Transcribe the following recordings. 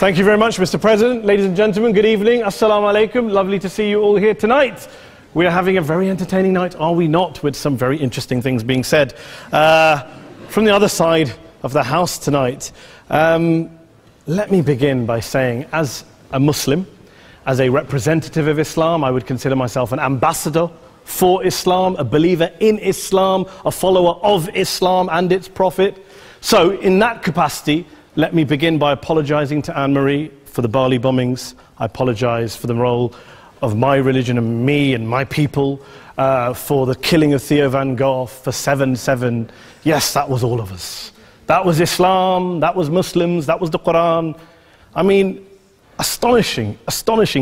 Thank you very much, Mr. President. Ladies and gentlemen, good evening. Assalamu alaikum. Lovely to see you all here tonight. We are having a very entertaining night, are we not, with some very interesting things being said. From the other side of the house tonight, let me begin by saying, as a Muslim, as a representative of Islam, I would consider myself an ambassador for Islam, a believer in Islam, a follower of Islam and its Prophet. So, in that capacity, let me begin by apologizing to Anne-Marie for the Bali bombings. I apologize for the role of my religion and me and my people, for the killing of Theo van Gogh, for 7/7. Yes, that was all of us. That was Islam, that was Muslims, that was the Quran. I mean, astonishing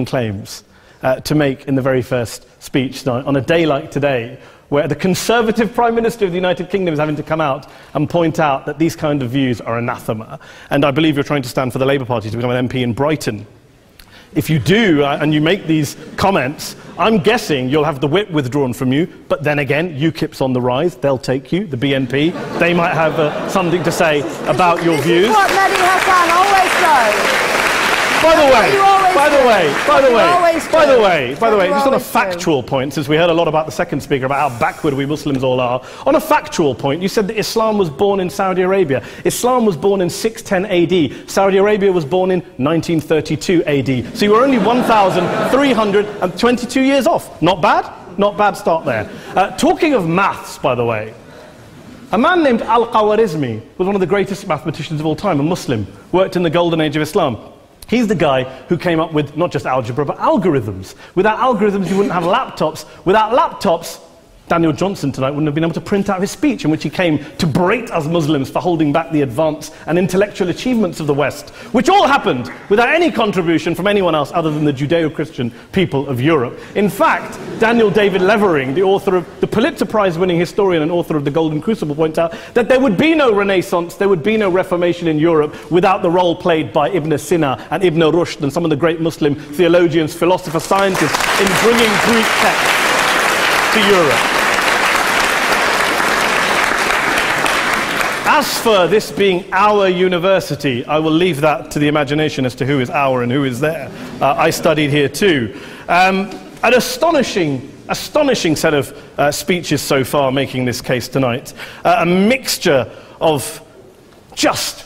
claims to make in the very first speech tonight, on a day like today, where the Conservative Prime Minister of the United Kingdom is having to come out and point out that these kind of views are anathema. And I believe you're trying to stand for the Labour Party to become an MP in Brighton. If you do, and you make these comments, I'm guessing you'll have the whip withdrawn from you, but then again, UKIP's on the rise, they'll take you, the BNP, they might have something to say about your views. This is what Mehdi Hassan always does. By the way, just on a factual point, since we heard a lot about the second speaker, about how backward we Muslims all are, on a factual point, you said that Islam was born in Saudi Arabia. Islam was born in 610 AD. Saudi Arabia was born in 1932 AD. So you were only 1,322 years off. Not bad? Not bad start there. Talking of maths, by the way, a man named Al-Khawarizmi was one of the greatest mathematicians of all time, a Muslim, worked in the golden age of Islam. He's the guy who came up with not just algebra, but algorithms. Without algorithms, you wouldn't have laptops. Without laptops, Daniel Johnson tonight wouldn't have been able to print out his speech in which he came to berate us Muslims for holding back the advance and intellectual achievements of the West, which all happened without any contribution from anyone else other than the Judeo-Christian people of Europe. In fact, Daniel David Levering, the author of the Pulitzer Prize-winning historian and author of The Golden Crucible, points out that there would be no Renaissance, there would be no Reformation in Europe without the role played by Ibn Sina and Ibn Rushd and some of the great Muslim theologians, philosophers, scientists in bringing Greek texts to Europe. As for this being our university, I will leave that to the imagination as to who is our and who is there. I studied here too. An astonishing set of speeches so far making this case tonight. A mixture of just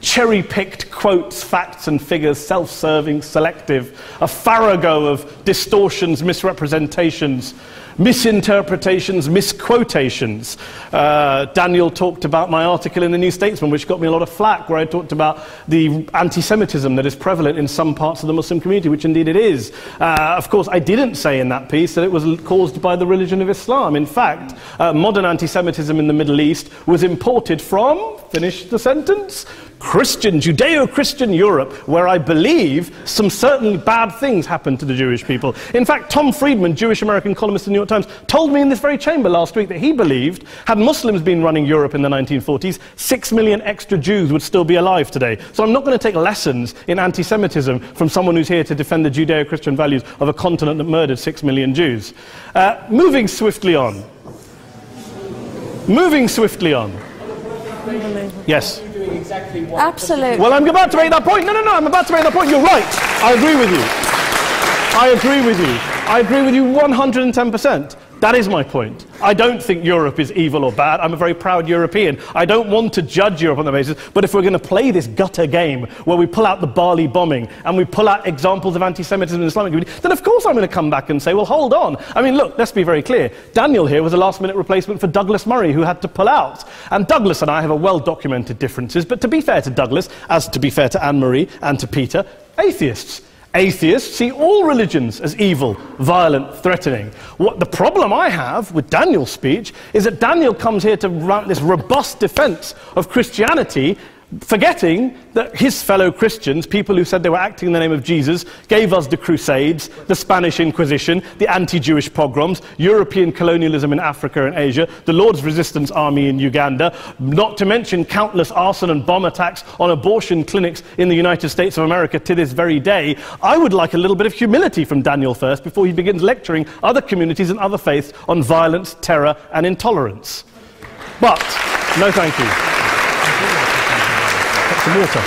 cherry-picked quotes, facts and figures, self-serving, selective, a farrago of distortions, misrepresentations, misinterpretations, misquotations. Daniel talked about my article in the New Statesman, which got me a lot of flack, where I talked about the anti-Semitism that is prevalent in some parts of the Muslim community, which indeed it is. Of course, I didn't say in that piece that it was caused by the religion of Islam. In fact, modern anti-Semitism in the Middle East was imported from, finish the sentence, Christian, Judeo-Christian Europe, where I believe some certainly bad things happened to the Jewish people. In fact, Tom Friedman, Jewish-American columnist in the New York Times, told me in this very chamber last week that he believed, had Muslims been running Europe in the 1940s, 6 million extra Jews would still be alive today. So I'm not going to take lessons in anti-Semitism from someone who's here to defend the Judeo-Christian values of a continent that murdered 6 million Jews. Moving swiftly on. Yes. Absolutely. Well, I'm about to make that point. No, I'm about to make that point. You're right. I agree with you 110%. That is my point. I don't think Europe is evil or bad. I'm a very proud European. I don't want to judge Europe on that basis, but if we're going to play this gutter game where we pull out the Bali bombing and we pull out examples of anti-Semitism in the Islamic community, then of course I'm going to come back and say, well, hold on. I mean, look, let's be very clear. Daniel here was a last-minute replacement for Douglas Murray, who had to pull out. And Douglas and I have a well-documented differences, but to be fair to Douglas, as to be fair to Anne-Marie and to Peter, atheists. Atheists see all religions as evil, violent, threatening. What the problem I have with Daniel's speech is that Daniel comes here to run this robust defense of Christianity, forgetting that his fellow Christians, people who said they were acting in the name of Jesus, gave us the Crusades, the Spanish Inquisition, the anti-Jewish pogroms, European colonialism in Africa and Asia, the Lord's Resistance Army in Uganda, not to mention countless arson and bomb attacks on abortion clinics in the United States of America to this very day. I would like a little bit of humility from Daniel first before he begins lecturing other communities and other faiths on violence, terror and intolerance. But, no thank you. Some water.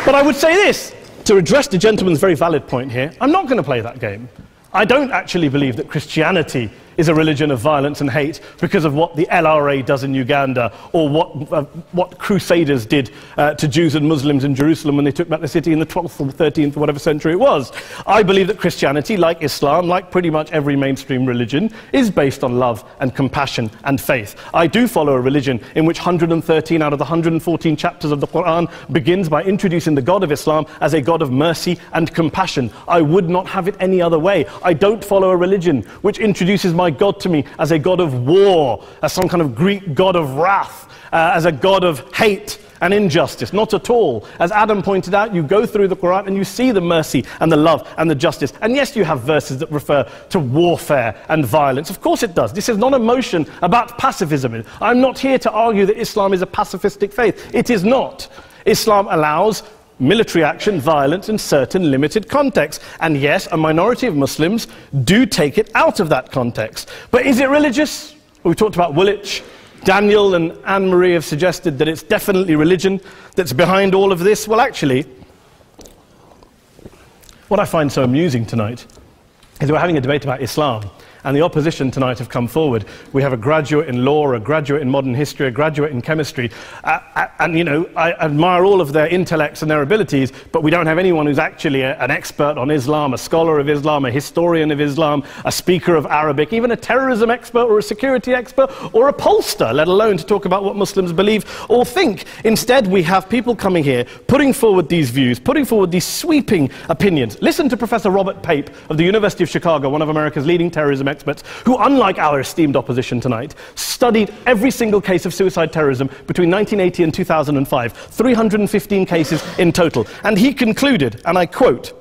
But I would say this, to address the gentleman's very valid point here, I'm not going to play that game. I don't actually believe that Christianity is a religion of violence and hate because of what the LRA does in Uganda or what Crusaders did to Jews and Muslims in Jerusalem when they took back the city in the 12th or 13th or whatever century it was. I believe that Christianity, like Islam, like pretty much every mainstream religion, is based on love and compassion and faith. I do follow a religion in which 113 out of the 114 chapters of the Quran begins by introducing the God of Islam as a God of mercy and compassion. I would not have it any other way. I don't follow a religion which introduces my God to me as a God of war, as some kind of Greek God of wrath, as a God of hate and injustice. Not at all. As Adam pointed out, you go through the Quran and you see the mercy and the love and the justice. And yes, you have verses that refer to warfare and violence. Of course it does. This is not a motion about pacifism. I'm not here to argue that Islam is a pacifistic faith. It is not. Islam allows military action, violence in certain limited contexts. And yes, a minority of Muslims do take it out of that context. But is it religious? We talked about Woolwich. Daniel and Anne-Marie have suggested that it's definitely religion that's behind all of this. Well, actually, what I find so amusing tonight is we're having a debate about Islam. And the opposition tonight have come forward. We have a graduate in law, a graduate in modern history, a graduate in chemistry. And, you know, I admire all of their intellects and their abilities, but we don't have anyone who's actually an expert on Islam, a scholar of Islam, a historian of Islam, a speaker of Arabic, even a terrorism expert or a security expert or a pollster, let alone to talk about what Muslims believe or think. Instead, we have people coming here, putting forward these views, putting forward these sweeping opinions. Listen to Professor Robert Pape of the University of Chicago, one of America's leading terrorism experts, who, unlike our esteemed opposition tonight, studied every single case of suicide terrorism between 1980 and 2005, 315 cases in total. And he concluded, and I quote,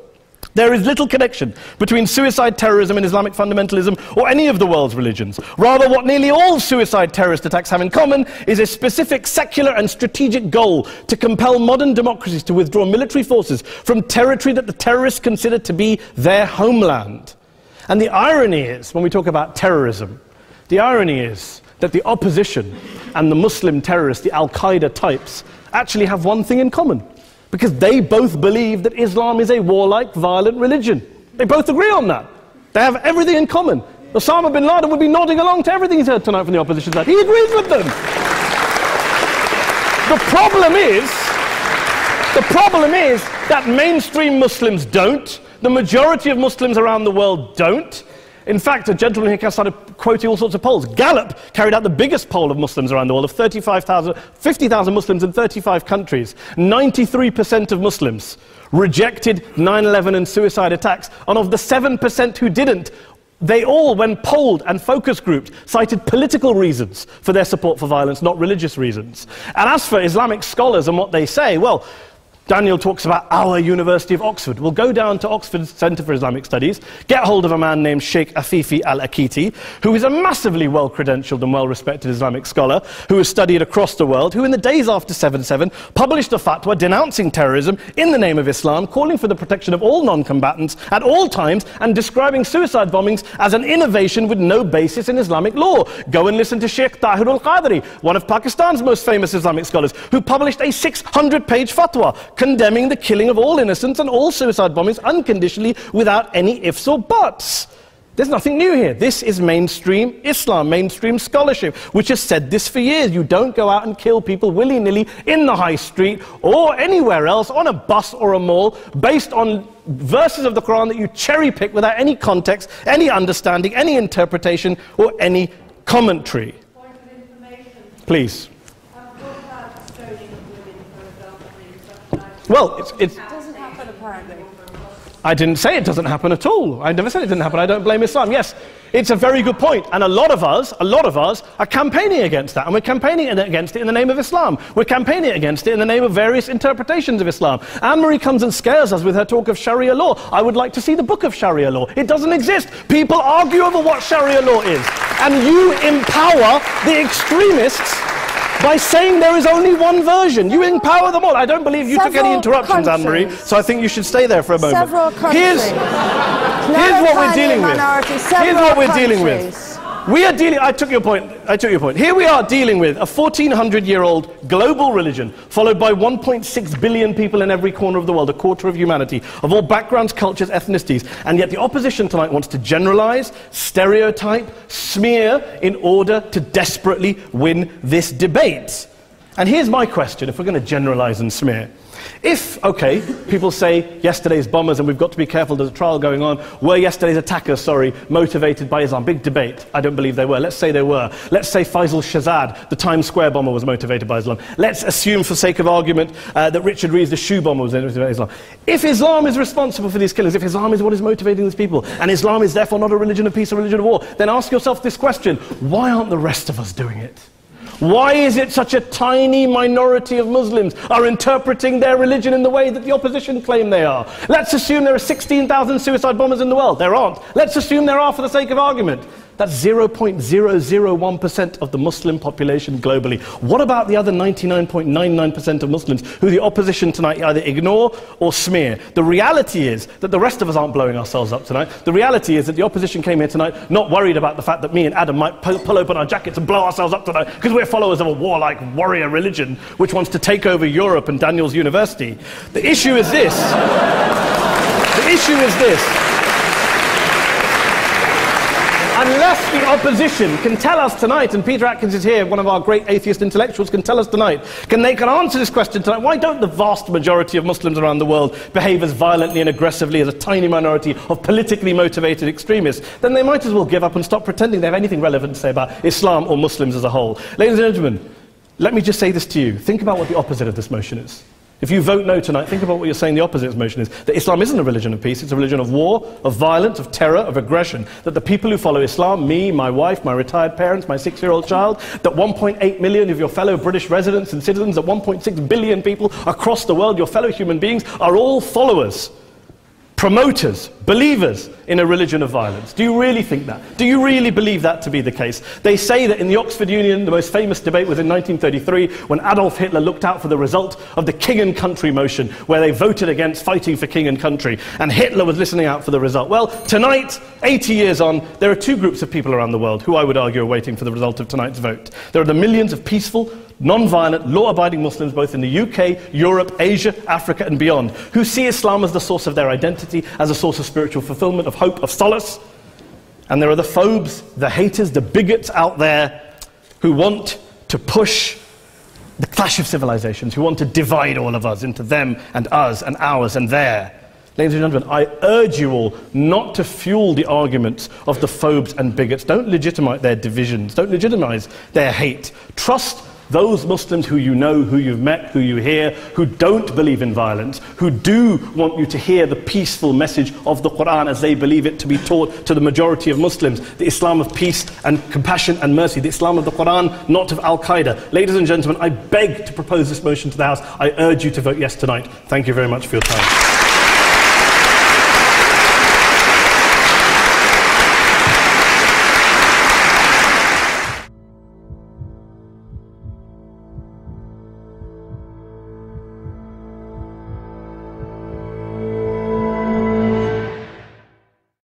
"There is little connection between suicide terrorism and Islamic fundamentalism or any of the world's religions. Rather, what nearly all suicide terrorist attacks have in common is a specific secular and strategic goal to compel modern democracies to withdraw military forces from territory that the terrorists consider to be their homeland." And the irony is, when we talk about terrorism, the irony is that the opposition and the Muslim terrorists, the Al-Qaeda types, actually have one thing in common. Because they both believe that Islam is a warlike, violent religion. They both agree on that. They have everything in common. Osama bin Laden would be nodding along to everything he's heard tonight from the opposition side. He agrees with them. The problem is that mainstream Muslims don't. The majority of Muslims around the world don't. In fact, a gentleman here started quoting all sorts of polls. Gallup carried out the biggest poll of Muslims around the world, of 50,000 Muslims in 35 countries. 93% of Muslims rejected 9/11 and suicide attacks. And of the 7% who didn't, they all, when polled and focus grouped, cited political reasons for their support for violence, not religious reasons. And as for Islamic scholars and what they say, well, Daniel talks about our University of Oxford. We'll go down to Oxford's Centre for Islamic Studies, get hold of a man named Sheikh Afifi al-Akiti, who is a massively well-credentialed and well-respected Islamic scholar, who has studied across the world, who in the days after 7/7 published a fatwa denouncing terrorism in the name of Islam, calling for the protection of all non-combatants at all times, and describing suicide bombings as an innovation with no basis in Islamic law. Go and listen to Sheikh Tahir al-Qadri, one of Pakistan's most famous Islamic scholars, who published a 600-page fatwa condemning the killing of all innocents and all suicide bombings unconditionally without any ifs or buts. There's nothing new here. This is mainstream Islam, mainstream scholarship, which has said this for years. You don't go out and kill people willy-nilly in the high street or anywhere else, on a bus or a mall, based on verses of the Quran that you cherry-pick without any context, any understanding, any interpretation, or any commentary. Point of information. Please. Well, it doesn't happen apparently. I didn't say it doesn't happen at all. I never said it didn't happen. I don't blame Islam. Yes, it's a very good point. And a lot of us are campaigning against that. And we're campaigning against it in the name of Islam. We're campaigning against it in the name of various interpretations of Islam. Anne-Marie comes and scares us with her talk of Sharia law. I would like to see the book of Sharia law. It doesn't exist. People argue over what Sharia law is. And you empower the extremists by saying there is only one version. You empower them all. I don't believe you took any interruptions, Anne-Marie, so I think you should stay there for a moment. Several countries. Here's what we're dealing with. Here's what we're dealing with. We are dealing, I took your point. Here we are dealing with a 1400-year-old global religion, followed by 1.6 billion people in every corner of the world, a quarter of humanity, of all backgrounds, cultures, ethnicities. And yet the opposition tonight wants to generalize, stereotype, smear in order to desperately win this debate. And here's my question, if we're going to generalize and smear. If, okay, people say yesterday's bombers, and we've got to be careful, there's a trial going on, were yesterday's attackers, motivated by Islam? Big debate. I don't believe they were. Let's say they were. Let's say Faisal Shahzad, the Times Square bomber, was motivated by Islam. Let's assume, for sake of argument, that Richard Reeves, the shoe bomber, was motivated by Islam. If Islam is responsible for these killings, if Islam is what is motivating these people, and Islam is therefore not a religion of peace, a religion of war, then ask yourself this question: why aren't the rest of us doing it? Why is it such a tiny minority of Muslims are interpreting their religion in the way that the opposition claim they are? Let's assume there are 16,000 suicide bombers in the world. There aren't. Let's assume there are for the sake of argument. That's 0.001% of the Muslim population globally. What about the other 99.99% of Muslims who the opposition tonight either ignore or smear? The reality is that the rest of us aren't blowing ourselves up tonight. The reality is that the opposition came here tonight not worried about the fact that me and Adam might pull open our jackets and blow ourselves up tonight because we're followers of a warlike warrior religion which wants to take over Europe and Daniel's university. The issue is this. The issue is this. Unless the opposition can tell us tonight, and Peter Atkins is here, one of our great atheist intellectuals, can tell us tonight, can answer this question tonight: why don't the vast majority of Muslims around the world behave as violently and aggressively as a tiny minority of politically motivated extremists? Then they might as well give up and stop pretending they have anything relevant to say about Islam or Muslims as a whole. Ladies and gentlemen, let me just say this to you. Think about what the opposite of this motion is. If you vote no tonight, think about what you're saying the opposite of this motion is. That Islam isn't a religion of peace, it's a religion of war, of violence, of terror, of aggression. That the people who follow Islam, me, my wife, my retired parents, my 6-year-old child, that 1.8 million of your fellow British residents and citizens, that 1.6 billion people across the world, your fellow human beings, are all followers, promoters, believers in a religion of violence. Do you really think that? Do you really believe that to be the case? They say that in the Oxford Union, the most famous debate was in 1933, when Adolf Hitler looked out for the result of the King and Country motion, where they voted against fighting for King and Country, and Hitler was listening out for the result. Well, tonight, 80 years on, there are two groups of people around the world who I would argue are waiting for the result of tonight's vote. There are the millions of peaceful, non-violent, law-abiding Muslims both in the UK, Europe, Asia, Africa and beyond, who see Islam as the source of their identity, as a source of spiritual fulfillment, of hope, of solace. And there are the phobes, the haters, the bigots out there who want to push the clash of civilizations, who want to divide all of us into them and us and ours and their. Ladies and gentlemen, I urge you all not to fuel the arguments of the phobes and bigots. Don't legitimize their divisions. Don't legitimize their hate. Trust those Muslims who you know, who you've met, who you hear, who don't believe in violence, who do want you to hear the peaceful message of the Quran as they believe it to be taught to the majority of Muslims, the Islam of peace and compassion and mercy, the Islam of the Quran, not of Al-Qaeda. Ladies and gentlemen, I beg to propose this motion to the House. I urge you to vote yes tonight. Thank you very much for your time.